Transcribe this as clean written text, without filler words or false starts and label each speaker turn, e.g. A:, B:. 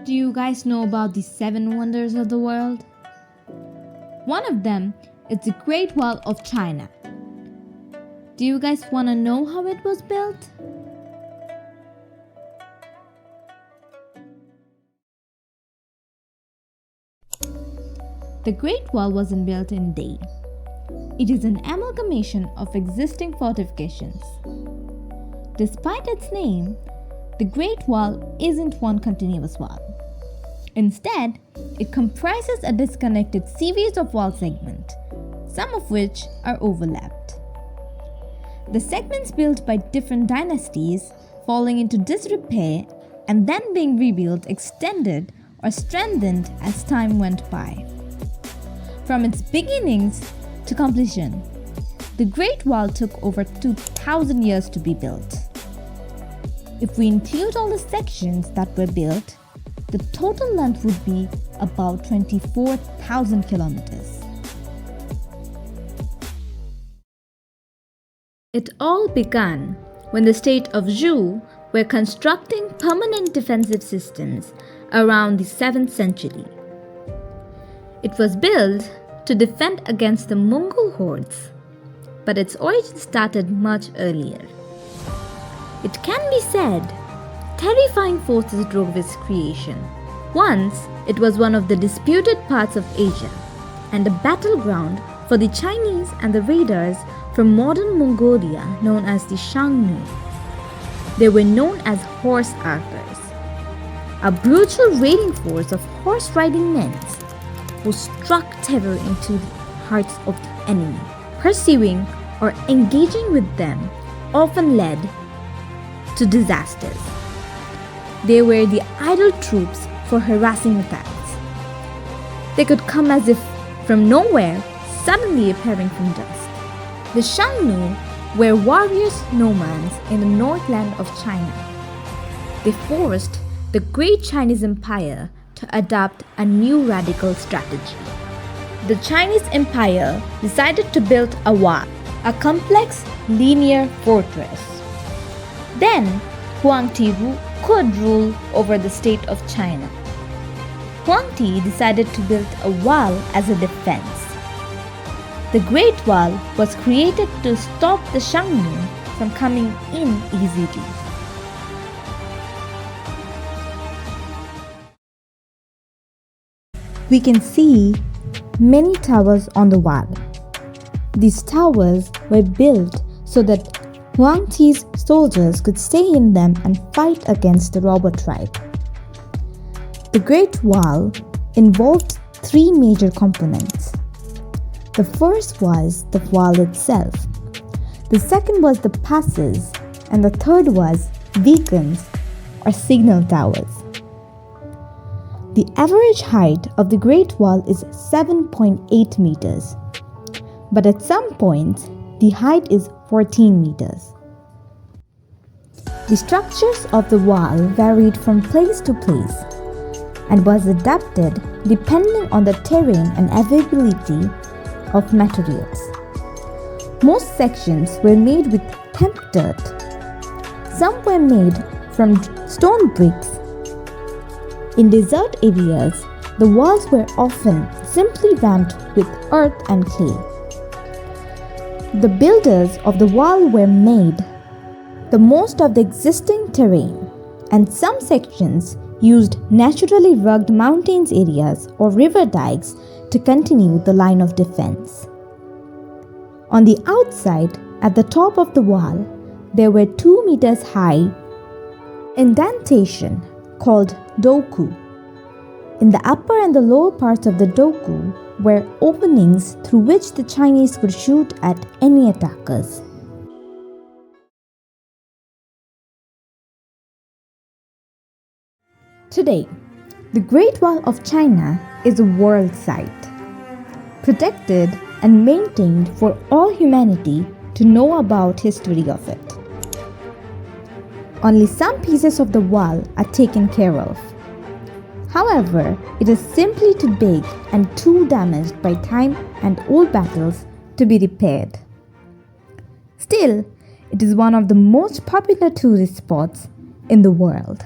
A: Do you guys know about the seven wonders of the world? One of them is the Great Wall of China. Do you guys want to know how it was built? The Great Wall wasn't built in a day. It is an amalgamation of existing fortifications. Despite its name, the Great Wall isn't one continuous wall. Instead, it comprises a disconnected series of wall segments, some of which are overlapped. The segments built by different dynasties falling into disrepair and then being rebuilt extended or strengthened as time went by. From its beginnings to completion, the Great Wall took over 2,000 years to be built. If we include all the sections that were built, the total length would be about 24,000 kilometers. It all began when the state of Zhou were constructing permanent defensive systems around the 7th century. It was built to defend against the Mongol hordes, but its origin started much earlier. It can be said terrifying forces drove its creation. Once, it was one of the disputed parts of Asia and a battleground for the Chinese and the raiders from modern Mongolia known as the Xiongnu. They were known as horse archers, a brutal raiding force of horse-riding men who struck terror into the hearts of the enemy. Pursuing or engaging with them often led to disasters. They were the idle troops for harassing attacks. They could come as if from nowhere, suddenly appearing from dusk. The Xiongnu were warriors nomads in the northland of China. They forced the great Chinese Empire to adopt a new radical strategy. The Chinese Empire decided to build a wall, a complex linear fortress. Then, Huangti could rule over the state of China. Huangti decided to build a wall as a defense. The Great Wall was created to stop the Xiongnu from coming in easily. We can see many towers on the wall. These towers were built so that Huangti's soldiers could stay in them and fight against the robber tribe. The Great Wall involved three major components. The first was the wall itself. The second was the passes, and the third was beacons or signal towers. The average height of the Great Wall is 7.8 meters, but at some points, the height is 14 meters. The structures of the wall varied from place to place and was adapted depending on the terrain and availability of materials. Most sections were made with hemp dirt. Some were made from stone bricks. In desert areas, the walls were often simply ramped with earth and clay. The builders of the wall were made the most of the existing terrain, and some sections used naturally rugged mountains areas or river dikes to continue the line of defense. On the outside, at the top of the wall, there were 2 meters high indentation called doku. In the upper and the lower parts of the doku were openings through which the Chinese could shoot at any attackers. Today, the Great Wall of China is a world site, protected and maintained for all humanity to know about history of it. Only some pieces of the wall are taken care of. However, it is simply too big and too damaged by time and old battles to be repaired. Still, it is one of the most popular tourist spots in the world.